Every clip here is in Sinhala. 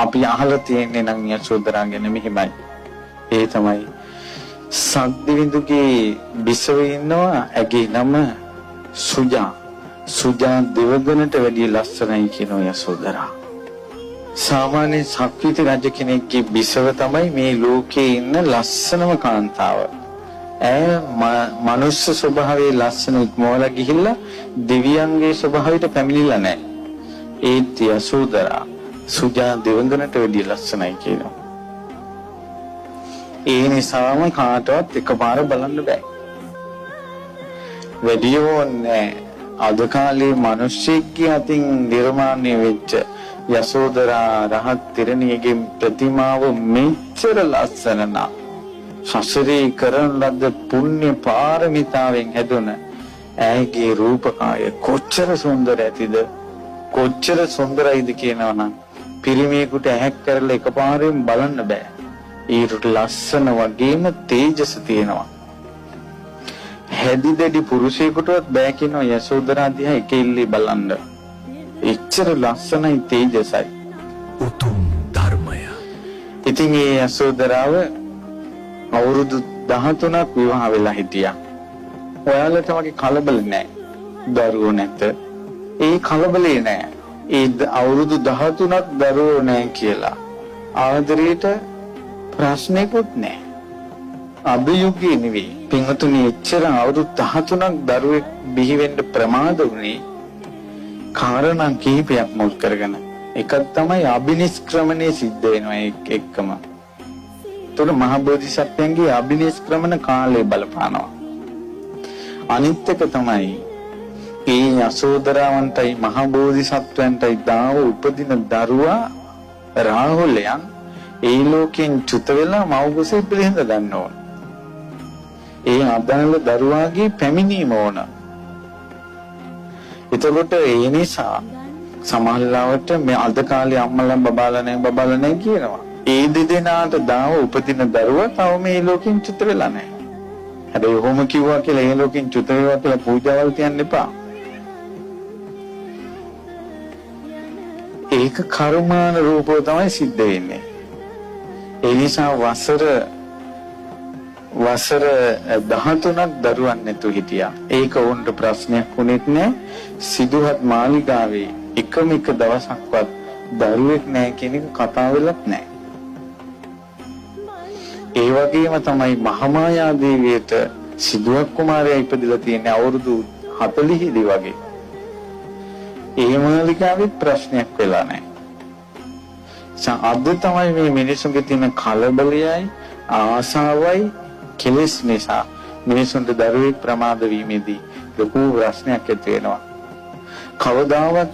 අපි අහලා තියෙන්නේ නම් යසෝදරා ගැන මෙහිමයි. ඒ තමයි සක්දිවිඳුගේ බිසව ඉන්නවා, ඇගේ නම සුජා. සුජා දෙවඟනට වැඩිය ලස්සනයි කියනවා යසෝදරා. සාමාන්‍ය සක්විති රජ කෙනෙක්ගේ බිසව තමයි මේ ලෝකේ ඉන්න ලස්සනම කාන්තාව. ඇය මනුස්ස ස්වභාවයේ ලස්සන ඉක්මවලා ගිහිල්ලා දෙවියන්ගේ ස්වභාවයට පැමිණිලා නැහැ. ඒත් යසෝදරා සුජා දෙවඟනට වැඩිය ලස්සනයි කියනවා. ඒ නිසාම කාටවත් එකපාර බලන්න බෑ. වැඩි ඕනේ අද කාලේ මිනිස්සෙක්ගේ අතින් නිර්මාණය වෙච්ච යසෝදරා රහත් තිරණියගේ ප්‍රතිමාව මෙච්චර ලස්සන නම් සසරේ කරන ලද පුණ්‍ය පාරමිතාවෙන් හැදුන ඇයගේ රූපකාය කොච්චර සුන්දර ඇතිද, කොච්චර සුන්දරයිද කියනවනම් පිරිමියෙකුට ඇහැක් කරලා එකපාරෙන් බලන්න බෑ. ඊට ලස්සන වගේම තේජස තියෙනවා. හැදිදැඩි පුරුෂයෙකුටවත් බෑ කියනවා යසෝදරා දිහා එක ඉල්ලේ බලන්න. එච්චර ලස්සනයි, තේජසයි. උතුම් ධර්මය. ඉතින් මේ යසෝදරාව අවුරුදු 13ක් විවාහ වෙලා හිටියා. ඔයාලට වගේ කලබල නැහැ. දරුවෝ නැත. ඒ කලබලේ නැහැ. ඒ අවුරුදු 13ක් දරුවෝ නැහැ කියලා ආදරේට ප්‍රශ්නයක්වත් නැහැ. අභියෝගය නෙවෙයි. පින්වතුනි, එච්චර අවුරුදු 13ක් දරුවෙක් බිහි වෙන්න ප්‍රමාද වුණේ කාරණා කිහිපයක් මුල් කරගෙන. එකක් තමයි අබිනිෂ්ක්‍රමණය සිද්ධ වෙනවා එක්කම. ඒතර මහ බෝධිසත්වයන්ගේ අබිනිෂ්ක්‍රමණ කාලය බලපානවා. අනිත් එක තමයි ඒ යසෝදරාවන්ටයි මහ බෝධිසත්වයන්ටයි දාව උපදින දරුවා රාහුලයන් ඒ ලෝකෙන් චුත වෙලා මව්කුසේ පිළිඳ ගන්න ඕන. ඒ අදනල දරුවාගේ පැමිණීම ඕන. එතකොට ඒ නිසා සමහරවිට මේ අද කාලේ අම්මලා බබාලා නැහැ කියනවා. ඒ දෙදෙනාට දාව උපදින දරුවා තව මේ ලෝකෙන් චුත වෙලා නැහැ. හැබැයි ඔහොම කිව්වා කියලා ඒ ලෝකෙන් චුත වේවා කියලා පූජාවල් තියන්න එපා. ඒක කර්මාන රූපව තමයි සිද්ධ වෙන්නේ. ඒ නිසා වසර 13ක් දරුවන් නැතු හිටියා. ඒක වුන්ට ප්‍රශ්නයක් වුණෙත් නෑ. සිදුහත් මාලිගාවේ එකම එක දවසක්වත් දරුවෙක් නෑ කියන එක කතා වෙලත් නෑ. ඒ වගේම තමයි මහමායා දේවියට සිදුහත් කුමාරයා ඉපදිලා තියෙන්නේ අවුරුදු 40 දී වගේ. ඒ මාලිගාවේ ප්‍රශ්නයක් වෙලා නෑ. අද තමයි මේ මිනිසුන්ගේ තියෙන කලබලයයි ආසාවයි කෙලෙස් නිසා මිනිසුන්ට දරුවෙක් ප්‍රමාද වීමේදී ලොකු ප්‍රශ්නයක් ඇති වෙනවා. කවදාවත්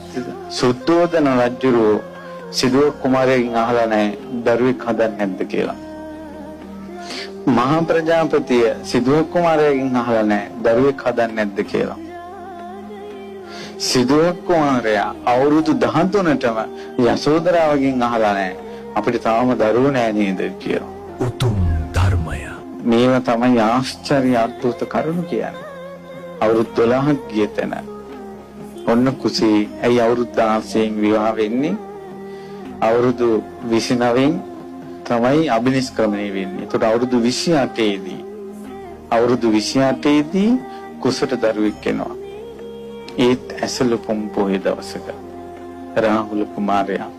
සුද්ධෝදන රජුරෝ සිදුව කුමාරයෙක්ගෙන් අහලා නැහැ දරුවෙක් හදන්නේ නැද්ද කියලා. මහා ප්‍රජාපතිය සිදුව කුමාරයෙක්ගෙන් අහලා නැහැ දරුවෙක් හදන්නේ නැද්ද කියලා. සිදුව කුමාරයා අවුරුදු 13ටම යසෝදරාවගෙන් අහලා නැහැ අපිට තාම දරුවෝ නැහැ නේද කියලා. උතුම් ධර්මය. මේවා තමයි ආශ්චර්ය අద్భుත කරුණු කියන්නේ. අවුරුදු 12ක් ගිය තැන ඔන්න කුසී ඇයි අවුරුදු 16න් විවාහ වෙන්නේ? අවුරුදු 29න් තමයි අබිනිෂ්ක්‍රමණය වෙන්නේ. ඒකට අවුරුදු 28 දී කුසට දරුවෙක් එනවා. ඒත් ඇසළ පොම් පොහේ දවසක රාහුල කුමාරයා